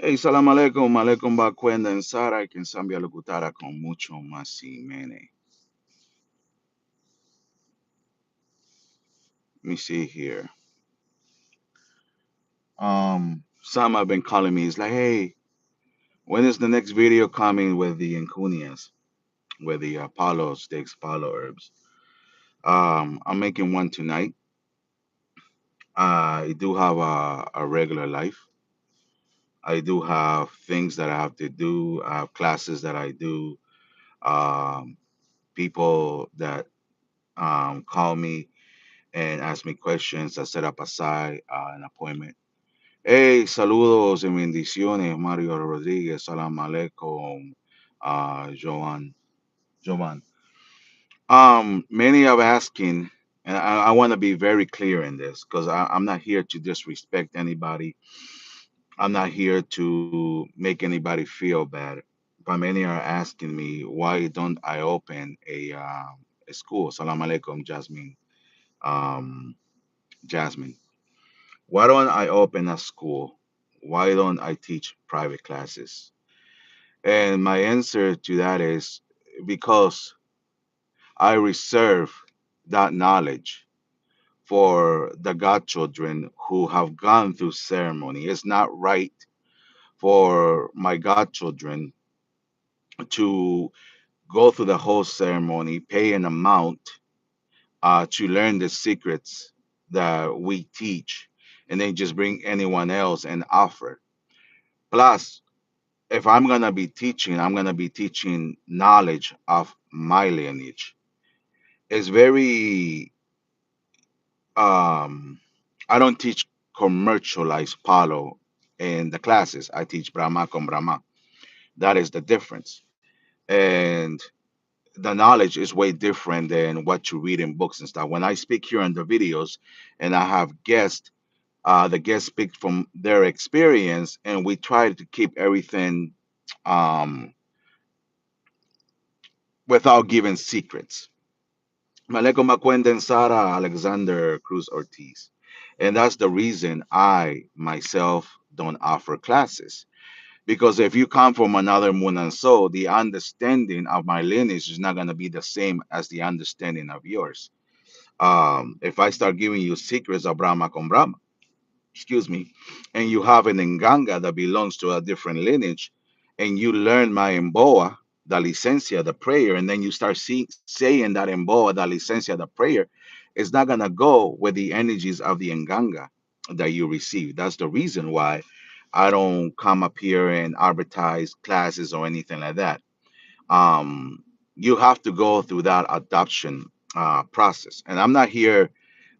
Hey, salam aleikum, aleikum bakwenda en Sara, quien sambia locutara con mucho más y mene. Let me see here. Some have been calling me. It's like, hey, when is the next video coming with the Encunias, with the Palo sticks, Palo herbs? I'm making one tonight. I do have a regular life. I do have things that I have to do. I have classes that I do. Um, People that call me and ask me questions. I set up aside an appointment. Hey, saludos y bendiciones, Mario Rodriguez. Salam alaikum, Joan. Joan. Many are asking, and I want to be very clear in this because I'm not here to disrespect anybody. I'm not here to make anybody feel bad. But many are asking me, why don't I open a school? Salam alaikum, Jasmine. Um, Jasmine. Why don't I open a school? Why don't I teach private classes? And my answer to that is because I reserve that knowledge for the godchildren who have gone through ceremony. It's not right for my godchildren to go through the whole ceremony, pay an amount to learn the secrets that we teach, and then just bring anyone else and offer. Plus, if I'm gonna be teaching, I'm gonna be teaching knowledge of my lineage. It's very I don't teach commercialized palo in the classes. I teach Brahma con Brahma. That is the difference. And the knowledge is way different than what you read in books and stuff. When I speak here in the videos and I have guests, the guests speak from their experience and we try to keep everything um, without giving secrets. Maleko Makwenden Sara Alexander Cruz Ortiz. And that's the reason I myself don't offer classes. Because if you come from another moon and soul, the understanding of my lineage is not going to be the same as the understanding of yours. If I start giving you secrets of Brahma con Brahma, excuse me, and you have an Nganga that belongs to a different lineage, and you learn my Mboa, the licencia, the prayer, and then you start saying that Mboa, the licencia, the prayer, it's not going to go with the energies of the Nganga that you receive. That's the reason why I don't come up here and advertise classes or anything like that. um, you have to go through that adoption process. And I'm not here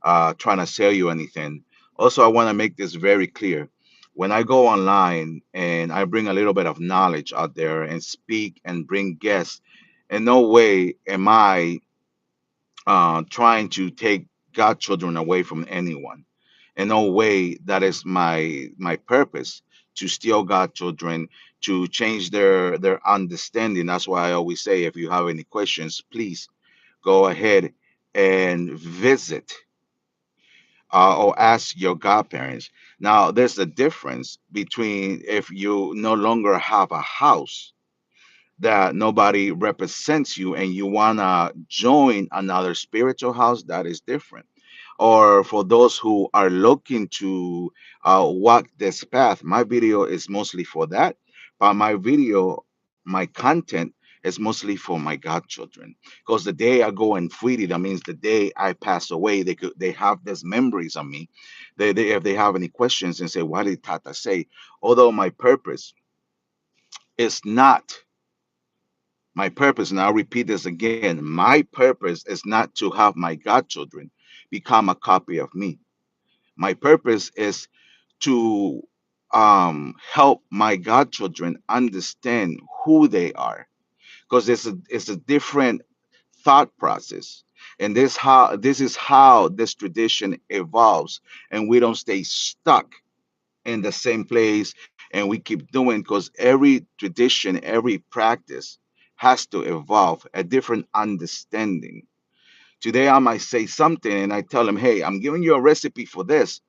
trying to sell you anything. Also, I want to make this very clear. When I go online and I bring a little bit of knowledge out there and speak and bring guests, in no way am I trying to take godchildren away from anyone. In no way that is my purpose to steal godchildren, to change their understanding. That's why I always say, if you have any questions, please go ahead and visit or ask your godparents. Now, there's a difference between if you no longer have a house that nobody represents you and you want to join another spiritual house, that is different. Or for those who are looking to walk this path, my video is mostly for that. But my video, my content is mostly for my godchildren. Because the day I go and free, that means the day I pass away, they have these memories of me. They if they have any questions and say, what did Tata say? Although my purpose is not my purpose, and I'll repeat this again, my purpose is not to have my godchildren become a copy of me. My purpose is to help my godchildren understand who they are, because it's a different thought process. And this is how this tradition evolves, and we don't stay stuck in the same place and we keep doing, because every tradition, every practice has to evolve a different understanding. Today I might say something and I tell them, hey, I'm giving you a recipe for this,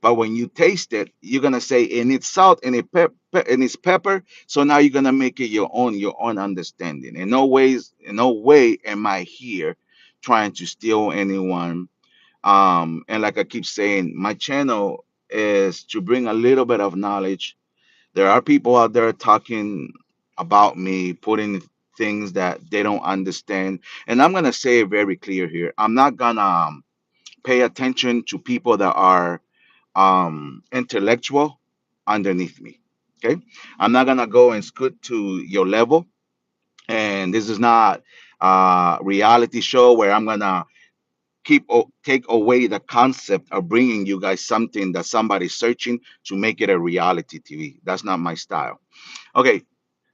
But when you taste it, you're gonna say, and it's salt and and it's pepper. So now you're gonna make it your own understanding. In no way am I here trying to steal anyone. And like I keep saying, my channel is to bring a little bit of knowledge. There are people out there talking about me, putting things that they don't understand. And I'm gonna say it very clear here. I'm not gonna pay attention to people that are intellectual underneath me. Okay, I'm not gonna go and scoot to your level. And this is not a reality show where I'm gonna take away the concept of bringing you guys something that somebody's searching to make it a reality TV. That's not my style. Okay,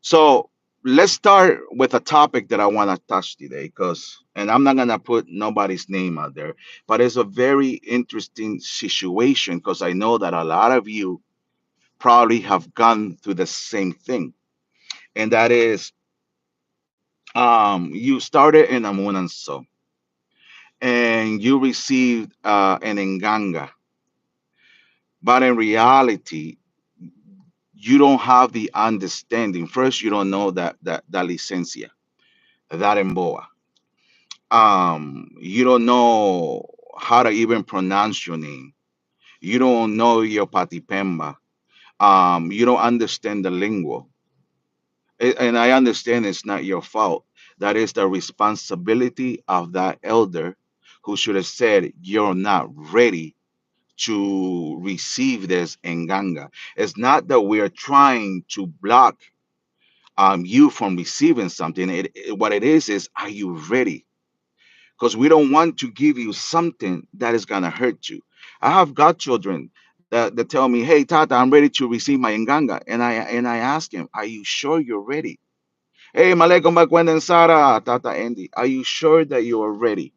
so let's start with a topic that I want to touch today, because, and I'm not gonna put nobody's name out there, but it's a very interesting situation because I know that a lot of you probably have gone through the same thing, and that is, you started in Amunanso and you received an enganga, but in reality, you don't have the understanding. First, you don't know that licencia, that emboa. You don't know how to even pronounce your name. You don't know your patipemba. You don't understand the lingua. And I understand it's not your fault. That is the responsibility of that elder who should have said, "You're not ready to receive this enganga." It's not that we're trying to block you from receiving something. What it is, are you ready? Because we don't want to give you something that is gonna hurt you. I have godchildren that tell me, "Hey, Tata, I'm ready to receive my enganga," and I ask him, "Are you sure you're ready?" "Hey, Maleko Makwenden Sara, Tata Andy, are you sure that you are ready?"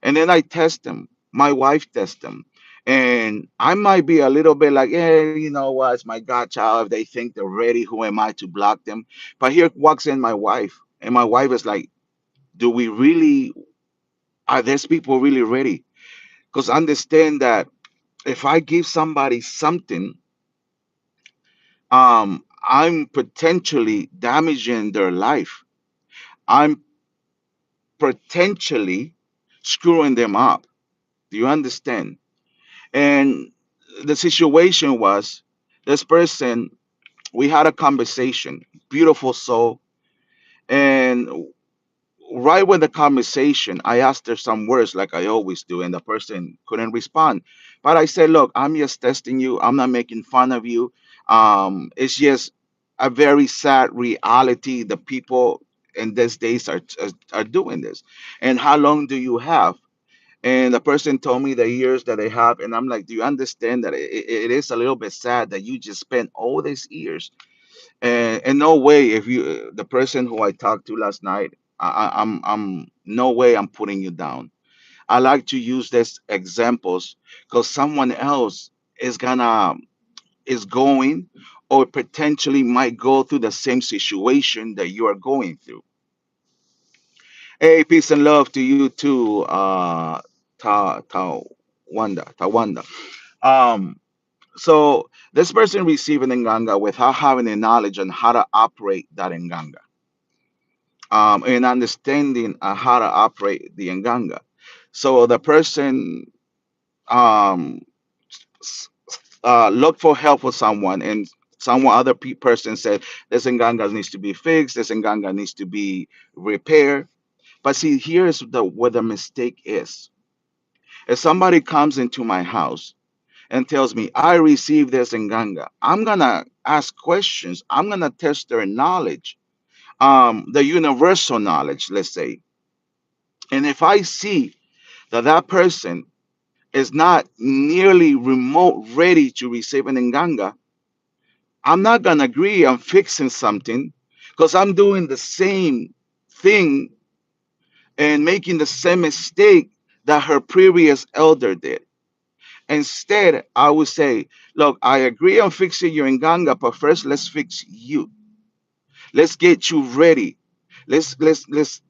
And then I test them. My wife tests them. And I might be a little bit like, "Yeah, you know what? It's my godchild. If they think they're ready, who am I to block them?" But here walks in my wife, and my wife is like, "Do we really, are these people really ready?" Because understand that if I give somebody something, I'm potentially damaging their life. I'm potentially screwing them up. Do you understand? And the situation was, this person, we had a conversation, beautiful soul. And right when the conversation, I asked her some words like I always do, and the person couldn't respond. But I said, "Look, I'm just testing you. I'm not making fun of you. It's just a very sad reality. The people in these days are doing this. And how long do you have?" And the person told me the years that they have. And I'm like, "Do you understand that it is a little bit sad that you just spent all these years?" And no way, if you, the person who I talked to last night, I'm no way I'm putting you down. I like to use these examples because someone else is gonna is going or potentially might go through the same situation that you are going through. Hey, peace and love to you too, Tawanda. Um, so this person receiving Nganga without having the knowledge on how to operate that Nganga, and understanding how to operate the Nganga. So the person um, looked for help for someone, and someone other person said, "This Nganga needs to be fixed. This Nganga needs to be repaired." But see, here's the where the mistake is. If somebody comes into my house and tells me, "I received this in Ganga," I'm gonna ask questions. I'm gonna test their knowledge, the universal knowledge, let's say. And if I see that that person is not nearly remote ready to receive an Nganga, I'm not gonna agree on fixing something because I'm doing the same thing and making the same mistake that her previous elder did. Instead, I would say, "Look, I agree on fixing your Nganga, but first let's fix you. Let's get you ready. Let's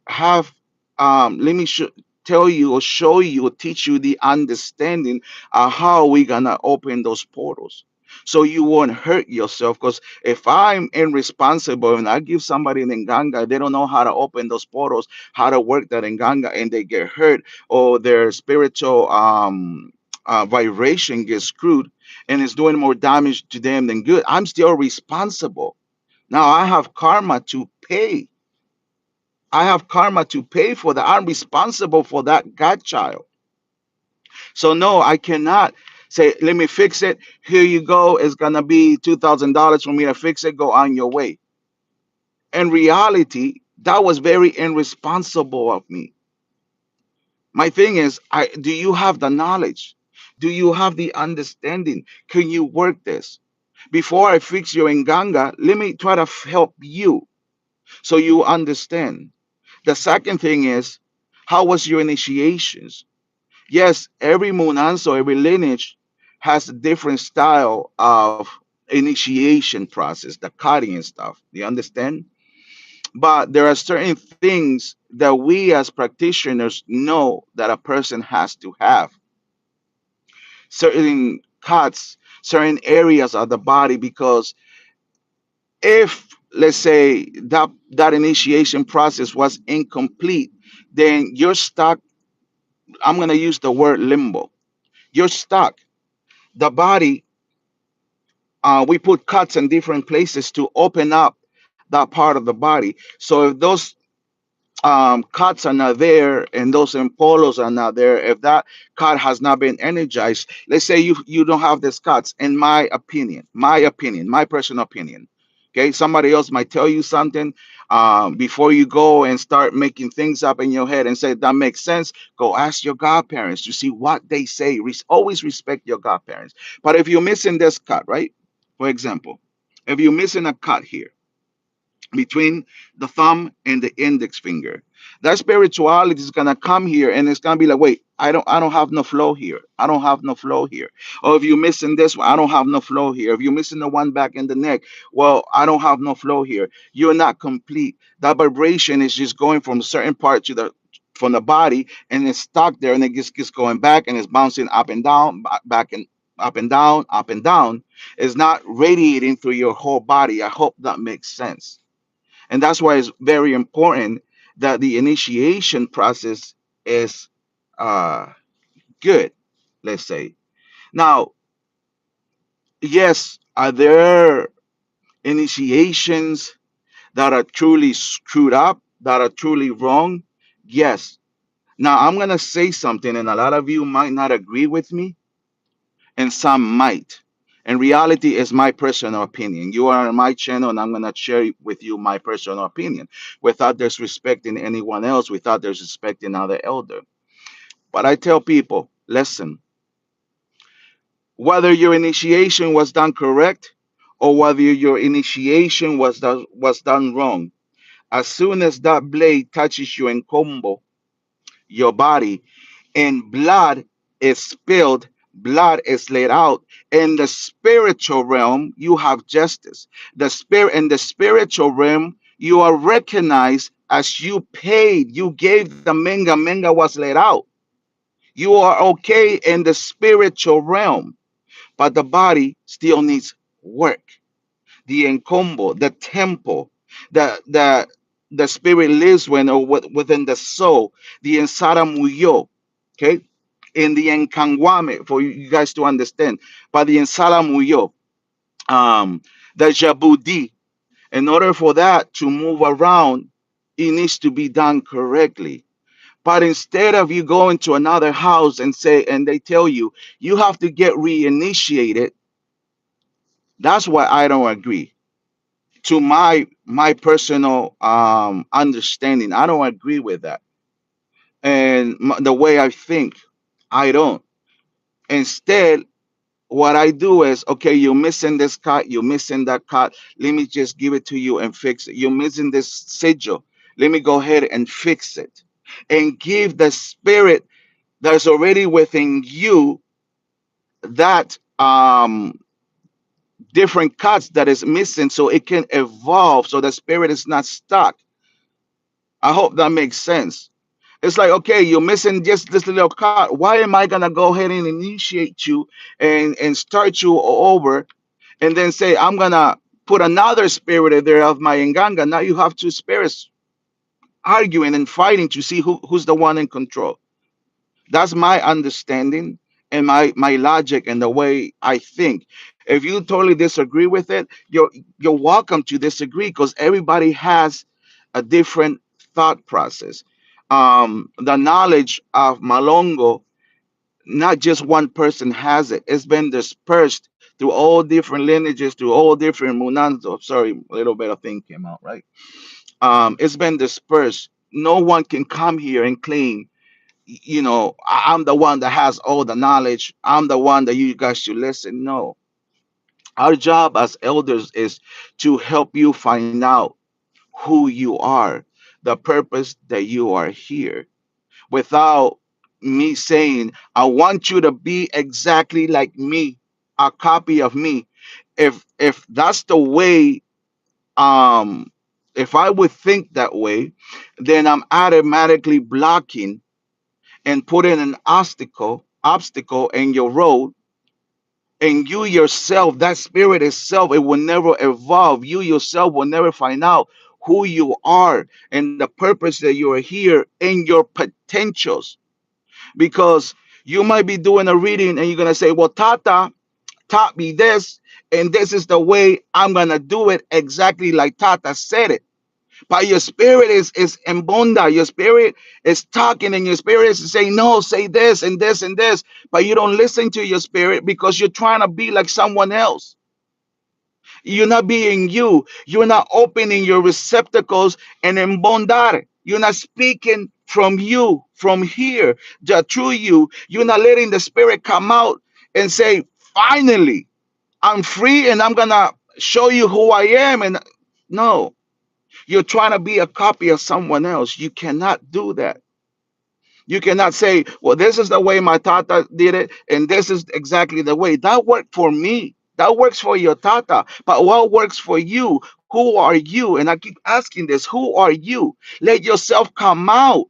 have let me tell you or show you or teach you the understanding of how we're gonna open those portals. So you won't hurt yourself. Because if I'm irresponsible and I give somebody an nganga, they don't know how to open those portals, how to work that nganga, and they get hurt, or their spiritual vibration gets screwed and it's doing more damage to them than good, I'm still responsible. Now I have karma to pay. I have karma to pay for that. I'm responsible for that godchild. So no, I cannot say, let me fix it. Here you go. It's gonna be $2,000 for me to fix it. Go on your way. In reality, that was very irresponsible of me. My thing is, I do you have the knowledge? Do you have the understanding? Can you work this? Before I fix your nganga, let me try to help you so you understand. The second thing is, how was your initiations? Yes, every munanso, every lineage has a different style of initiation process, the cutting and stuff. Do you understand? But there are certain things that we as practitioners know that a person has to have. Certain cuts, certain areas of the body, because if, let's say, that initiation process was incomplete, then you're stuck. I'm going to use the word limbo. You're stuck. The body, we put cuts in different places to open up that part of the body. So if those cuts are not there and those empolos are not there, if that cut has not been energized, let's say you don't have these cuts, in my opinion, my personal opinion. Okay, somebody else might tell you something. Before you go and start making things up in your head and say that makes sense, go ask your godparents to see what they say. Always respect your godparents. But if you're missing this cut, right? For example, if you're missing a cut here between the thumb and the index finger, that spirituality is gonna come here and it's gonna be like, wait, I don't have no flow here. I don't have no flow here. Or if you're missing this one, I don't have no flow here. If you're missing the one back in the neck, well, I don't have no flow here. You're not complete. That vibration is just going from a certain part to the from the body and it's stuck there and it just keeps going back and it's bouncing up and down, back and up and down, up and down. It's not radiating through your whole body. I hope that makes sense. And that's why it's very important that the initiation process is uh, good, let's say. Now, yes, are there initiations that are truly screwed up, that are truly wrong? Yes. Now, I'm going to say something, and a lot of you might not agree with me, and some might. In reality, it's my personal opinion. You are on my channel, and I'm going to share with you my personal opinion without disrespecting anyone else, without disrespecting other elder. But I tell people, listen, whether your initiation was done correct or whether your initiation was done wrong, as soon as that blade touches you in combo, your body, and blood is spilled, blood is laid out. In the spiritual realm, you have justice. The spirit in the spiritual realm, you are recognized as you paid, you gave the menga, menga was laid out. You are okay in the spiritual realm, but the body still needs work. The encombo, the temple, the spirit lives within the soul, the ensara muyo, okay, in the enkangwame, for you guys to understand, but the ensara muyo, the jabudi, in order for that to move around, it needs to be done correctly. But instead of you going to another house and they tell you you have to get reinitiated, that's why I don't agree. To my personal understanding, I don't agree with that. And the way I think, I don't. Instead, what I do is, okay, you're missing this cut, you're missing that cut. Let me just give it to you and fix it. You're missing this sigil. Let me go ahead and fix it and give the spirit that's already within you that different cuts that is missing so it can evolve so the spirit is not stuck. I hope that makes sense. It's like, okay, you're missing just this little card. Why am I gonna go ahead and initiate you and start you over, and then say I'm gonna put another spirit in there of my nganga? Now you have two spirits arguing and fighting to see who's the one in control. That's my understanding and my logic and the way I think. If you totally disagree with it, you're welcome to disagree, because everybody has a different thought process. The knowledge of Malongo, not just one person has it. It's been dispersed through all different lineages, through all different munanzo. Sorry, a little bit of thing came out, right? It's been dispersed. No one can come here and claim, I'm the one that has all the knowledge. I'm the one that you guys should listen. No, our job as elders is to help you find out who you are, the purpose that you are here, without me saying, I want you to be exactly like me, a copy of me. If that's the way, um, if I would think that way, then I'm automatically blocking and putting an obstacle in your road. And you yourself, that spirit itself, it will never evolve. You yourself will never find out who you are and the purpose that you are here and your potentials. Because you might be doing a reading and you're going to say, well, Tata taught me this, and this is the way I'm going to do it exactly like Tata said it. But your spirit is in bunda. Your spirit is talking, and your spirit is saying, no, say this and this and this. But you don't listen to your spirit because you're trying to be like someone else. You're not being you. You're not opening your receptacles and embondar. You're not speaking from you, from here, the true you. You're not letting the spirit come out and say, finally, I'm free and I'm gonna show you who I am. And no, you're trying to be a copy of someone else. You cannot do that. You cannot say, well, this is the way my tata did it, and this is exactly the way. That worked for me. That works for your tata. But what works for you? Who are you? And I keep asking this, who are you? Let yourself come out.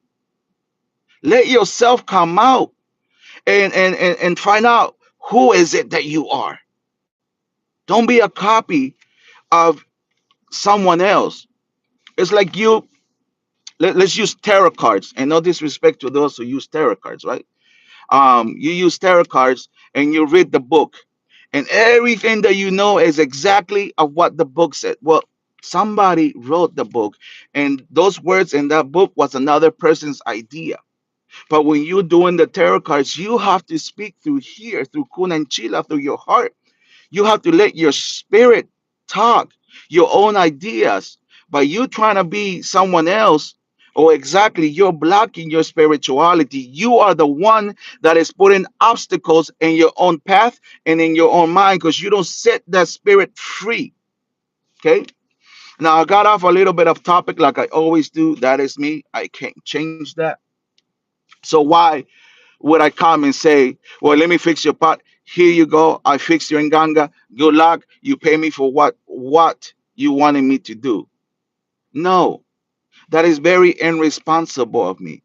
Let yourself come out and find out who is it that you are. Don't be a copy of someone else. It's like let's use tarot cards, and no disrespect to those who use tarot cards, right? You use tarot cards and you read the book, and everything that you know is exactly of what the book said. Well, somebody wrote the book, and those words in that book was another person's idea. But when you're doing the tarot cards, you have to speak through here, through kun and chila, through your heart. You have to let your spirit talk, your own ideas. But you trying to be someone else, or exactly, you're blocking your spirituality. You are the one that is putting obstacles in your own path and in your own mind, because you don't set that spirit free. Okay. Now I got off a little bit of topic like I always do. That is me. I can't change that. So why would I come and say, well, let me fix your pot? Here you go. I fixed your nganga. Good luck. You pay me for what you wanted me to do. No, that is very irresponsible of me.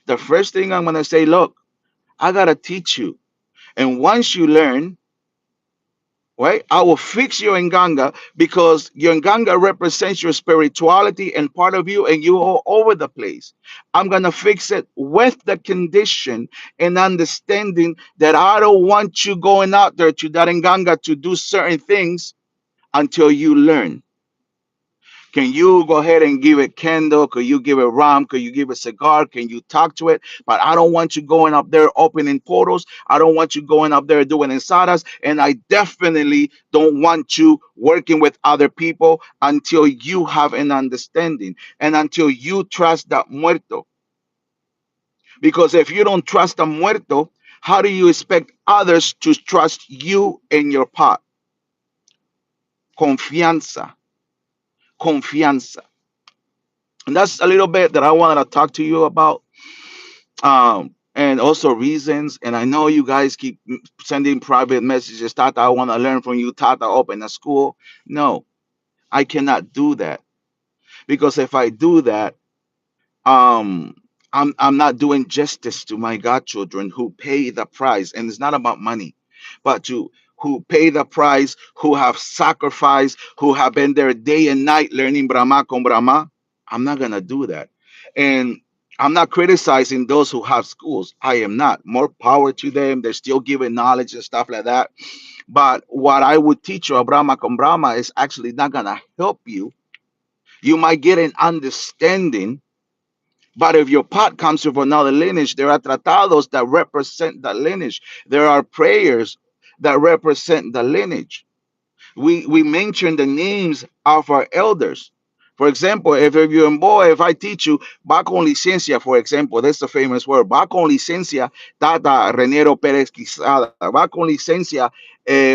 The first thing I'm going to say, look, I got to teach you. And once you learn, right, I will fix your nganga, because your nganga represents your spirituality and part of you, and you all over the place. I'm going to fix it with the condition and understanding that I don't want you going out there to that nganga to do certain things until you learn. Can you go ahead and give it candle? Could you give it rum? Could you give it cigar? Can you talk to it? But I don't want you going up there opening portals. I don't want you going up there doing ensadas. And I definitely don't want you working with other people until you have an understanding and until you trust that muerto. Because if you don't trust a muerto, how do you expect others to trust you in your pot? Confianza. Confianza. And that's a little bit that I wanted to talk to you about, and also reasons. And I know you guys keep sending private messages. Tata, I want to learn from you. Tata, open a school. No, I cannot do that, because if I do that, um I'm not doing justice to my godchildren who pay the price. And it's not about money, but to who pay the price, who have sacrificed, who have been there day and night learning Brahma con Brahma. I'm not gonna do that. And I'm not criticizing those who have schools. I am not. More power to them. They're still giving knowledge and stuff like that. But what I would teach you, Brahma con Brahma, is actually not gonna help you. You might get an understanding, but if your pot comes from another lineage, there are tratados that represent the lineage. There are prayers that represent the lineage. We mention the names of our elders. For example, if you're in boy, if I teach you, va con licencia, for example, that's a famous word, va con licencia, Tata Renero Pérez Quisada, va con licencia,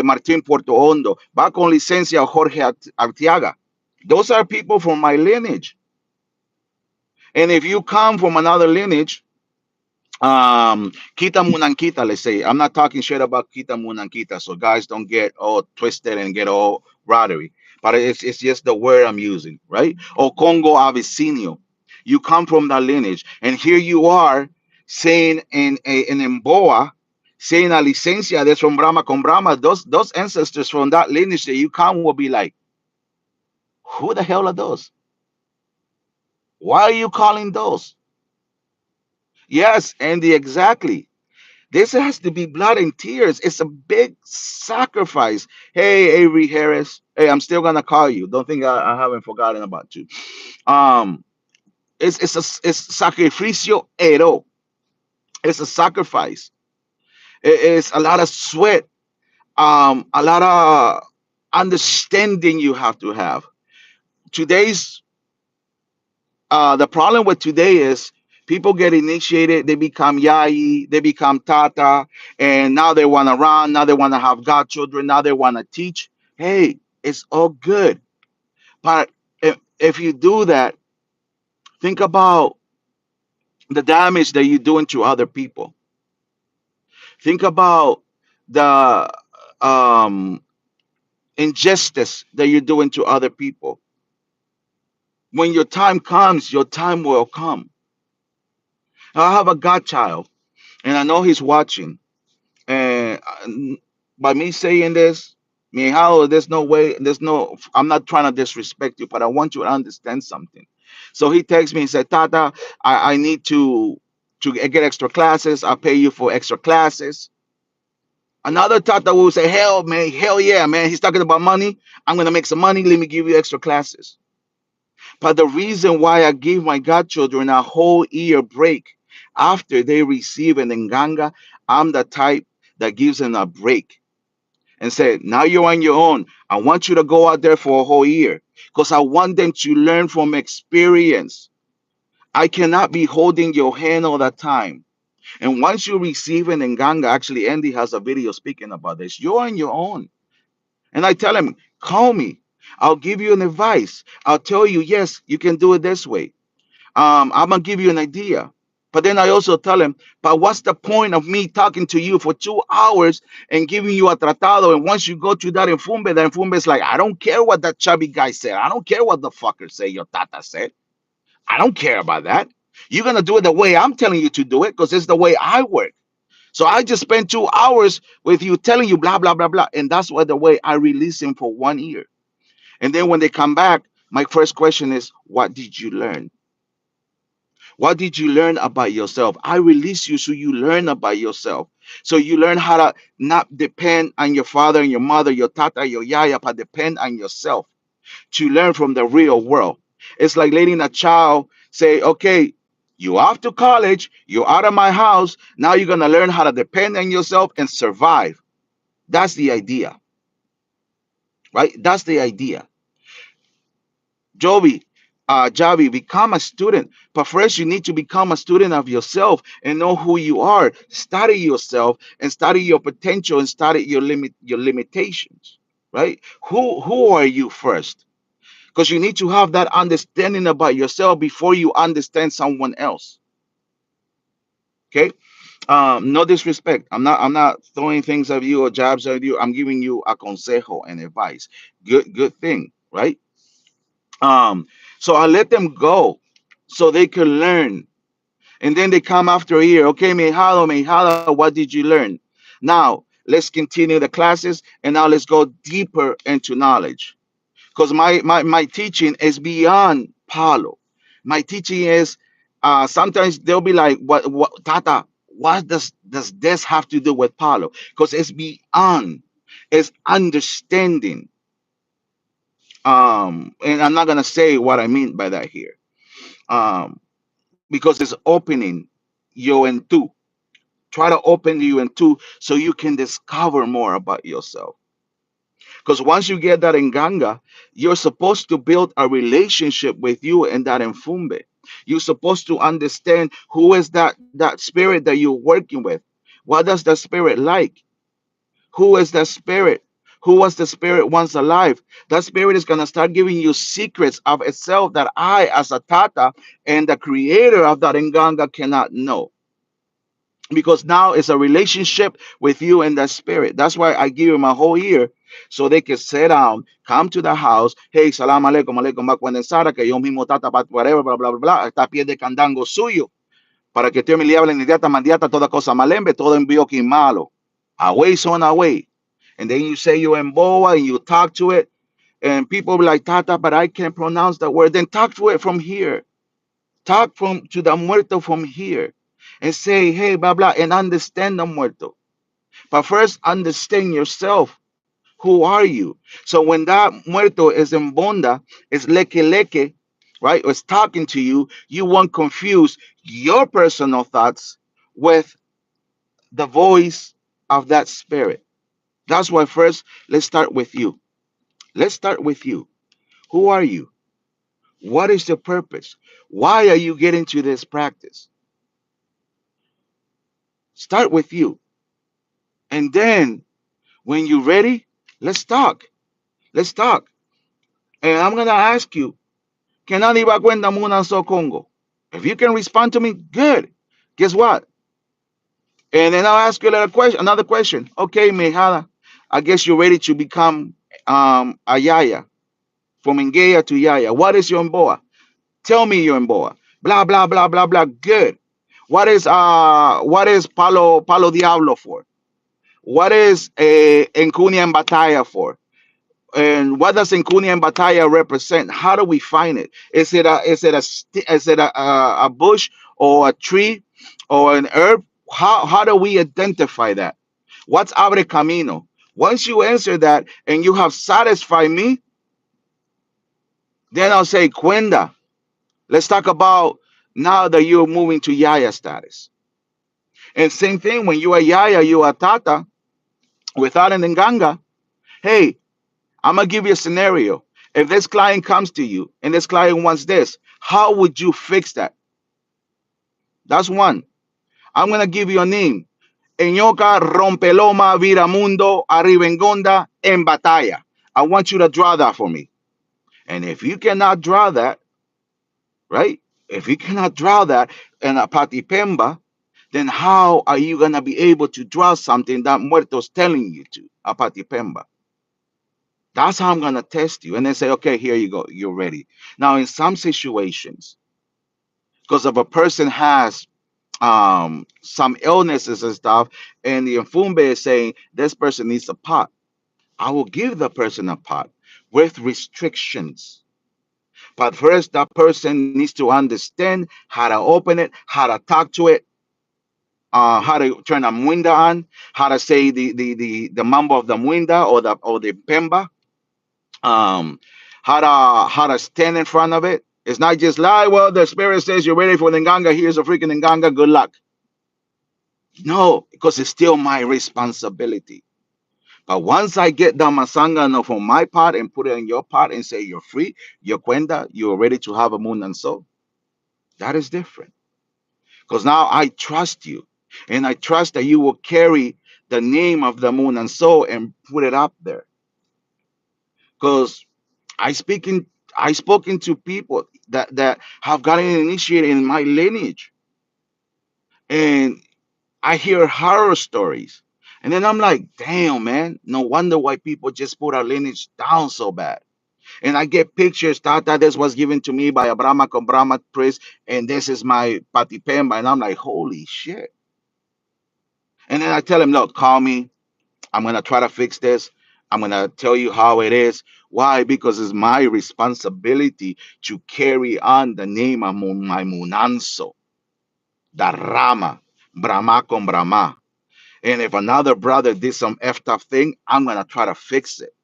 Martín Puerto Hondo, va con licencia, Jorge Artiaga. Those are people from my lineage. And if you come from another lineage, Kita Munankita, let's say. I'm not talking shit about Kita Munankita, so guys don't get all twisted and get all rotary. But it's just the word I'm using, right? Or Congo Avicenio. You come from that lineage, and here you are saying in Mboa, saying a licencia that's from Brahma con Brahma. Those ancestors from that lineage that you come will be like, who the hell are those? Why are you calling those? Yes, Andy, exactly. This has to be blood and tears. It's a big sacrifice. Hey, Avery Harris. Hey, I'm still gonna call you. Don't think I haven't forgotten about you. Um, it's sacrificio ero. It's a sacrifice. It's a lot of sweat. A lot of understanding you have to have. Today's the problem with today is people get initiated, they become yai, they become tata, and now they want to run, now they want to have godchildren, now they want to teach. Hey, it's all good. But if you do that, think about the damage that you're doing to other people. Think about the um, injustice that you're doing to other people. When your time comes, your time will come. I have a godchild, and I know he's watching. And by me saying this, me how there's no way, there's no. I'm not trying to disrespect you, but I want you to understand something. So he texts me and said, "Tata, I need to get extra classes. I'll pay you for extra classes." Another Tata will say, "Hell, man, hell yeah, man. He's talking about money. I'm gonna make some money. Let me give you extra classes." But the reason why I give my godchildren a whole year break after they receive an nganga, I'm the type that gives them a break and say, now you're on your own. I want you to go out there for a whole year because I want them to learn from experience. I cannot be holding your hand all the time. And once you receive an nganga, actually, Andy has a video speaking about this. You're on your own. And I tell him, call me. I'll give you an advice. I'll tell you, yes, you can do it this way. I'm gonna give you an idea. But then I also tell him, but what's the point of me talking to you for 2 hours and giving you a tratado? And once you go to that Infumbe is like, I don't care what that chubby guy said. I don't care what the fucker say your tata said. I don't care about that. You're gonna do it the way I'm telling you to do it because it's the way I work. So I just spent 2 hours with you telling you blah blah blah blah. And that's why the way I release him for 1 year. And then when they come back, my first question is, what did you learn? What did you learn about yourself? I release you so you learn about yourself. So you learn how to not depend on your father and your mother, your tata, your yaya, but depend on yourself to learn from the real world. It's like letting a child say, okay, you off to college, you're out of my house. Now you're going to learn how to depend on yourself and survive. That's the idea, right? That's the idea. Jovi, Javi, become a student. But first, you need to become a student of yourself and know who you are. Study yourself and study your potential and study your limitations. Right? Who are you first? Because you need to have that understanding about yourself before you understand someone else. Okay. No disrespect. I'm not throwing things at you or jabs at you. I'm giving you a consejo and advice. Good thing, right? Um, so I let them go so they can learn. And then they come after a year. Okay, Mihalo, what did you learn? Now, let's continue the classes and now let's go deeper into knowledge. Because my teaching is beyond Palo. My teaching is sometimes they'll be like, what, Tata, what does this have to do with Palo? Because it's beyond, it's understanding. And I'm not gonna say what I mean by that here. Because it's opening you into try to open you into so you can discover more about yourself. Because once you get that nganga, you're supposed to build a relationship with you and that enfumbe. You're supposed to understand who is that spirit that you're working with. What does the spirit like? Who is the spirit? Who was the spirit once alive? That spirit is gonna start giving you secrets of itself that I, as a tata and the creator of that nganga, cannot know, because now it's a relationship with you and that spirit. That's why I give him a whole year so they can sit down, come to the house. Hey, salam alaikum, alaikum, makwendensara, que yo mismo tata, whatever, blah, blah, blah, blah. Está pie de candango suyo. Para que usted me le hable ni diata, mandiata, toda cosa malembe, todo envío que malo. Away, son away. And then you say you're in boa and you talk to it. And people be like, Tata, but I can't pronounce that word. Then talk to it from here. Talk from to the muerto from here and say, hey, blah, blah, and understand the muerto. But first, understand yourself. Who are you? So when that muerto is in bonda, is leke leke, right? Or is talking to you, you won't confuse your personal thoughts with the voice of that spirit. That's why first, let's start with you. Let's start with you. Who are you? What is the purpose? Why are you getting to this practice? Start with you. And then when you're ready, let's talk. Let's talk. And I'm gonna ask you, can I iba cuenta muna so Congo? If you can respond to me, good. Guess what? And then I'll ask you another question. Okay, Mejada, I guess you're ready to become a Yaya, from Ngea to Yaya. What is your Mboa? Tell me your Mboa. Blah blah blah blah blah. Good. What is Palo Diablo for? What is a Encunia and Batalla for? And what does Inclunia and Batalla represent? How do we find it? Is it a bush or a tree or an herb? How do we identify that? What's Abre Camino? Once you answer that and you have satisfied me, then I'll say Cuenda. Let's talk about now that you're moving to Yaya status. And same thing when you are Yaya, you are Tata without an Nganga. Hey, I'm gonna give you a scenario. If this client comes to you and this client wants this, how would you fix that? That's one. I'm gonna give you a name. Eñoca Rompeloma Viramundo Arribengonda en Batalla. I want you to draw that for me. And if you cannot draw that, right? If you cannot draw that in a patipemba, then how are you gonna be able to draw something that Muerto's telling you to a patipemba? That's how I'm gonna test you, and then say, okay, here you go, you're ready. Now, in some situations, because if a person has some illnesses and stuff, and the Mfumbe is saying this person needs a pot, I will give the person a pot with restrictions. But first, that person needs to understand how to open it, how to talk to it, how to turn a muinda on, how to say the mambo of the muinda or the pemba, um how to stand in front of it. It's not just lie, well, the spirit says you're ready for the nganga, here's a freaking nganga, good luck. No, because it's still my responsibility. But once I get the masanga from my part and put it in your part and say you're free, you're kwenda, you're ready to have a moon and so, that is different. Because now I trust you, and I trust that you will carry the name of the moon and so and put it up there. Because I speak in I spoken to people that have gotten initiated in my lineage, and I hear horror stories, and then I'm like, damn, man, no wonder why people just put our lineage down so bad. And I get pictures. Tata, this was given to me by a Brahma con Brahma priest, and this is my Patipemba. And I'm like, holy shit. And then I tell him, look, call me. I'm going to try to fix this. I'm going to tell you how it is. Why? Because it's my responsibility to carry on the name of my Munanso, the Rama, Brahma con Brahma. And if another brother did some effed up thing, I'm going to try to fix it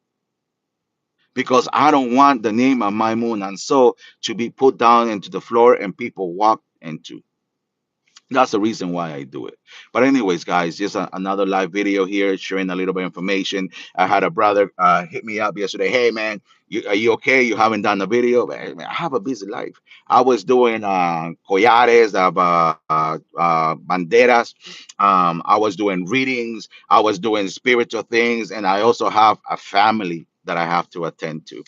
because I don't want the name of my Munanso to be put down into the floor and people walk into. That's the reason why I do it. But anyways, guys, just another live video here sharing a little bit of information. I had a brother hit me up yesterday. Hey man, are you okay? You haven't done the video? Man, I have a busy life. I was doing collares of banderas. I was doing readings. I was doing spiritual things, and I also have a family that I have to attend to.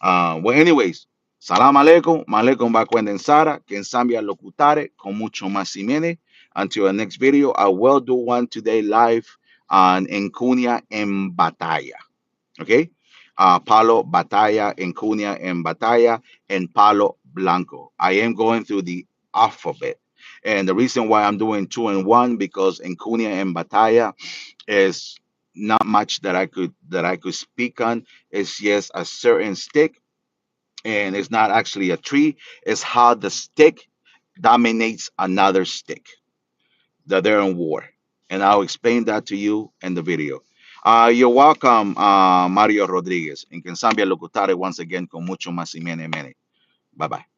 Well, anyways, salam alaikum, malekum bakwenden Sara, quien sambia locutare, con mucho más simene. Until the next video, I will do one today live on Encunia en Batalla. Okay? Palo Batalla, Encunia en Batalla, and Palo Blanco. I am going through the alphabet. And the reason why I'm doing two and one because Encunia en Batalla is not much that I could speak on. It's just a certain stick, and it's not actually a tree. It's how the stick dominates another stick that they're in war, and I'll explain that to you in the video. You're welcome, Mario Rodriguez. En Quien Zambia Locutare once again con mucho más y mene mene. Bye bye.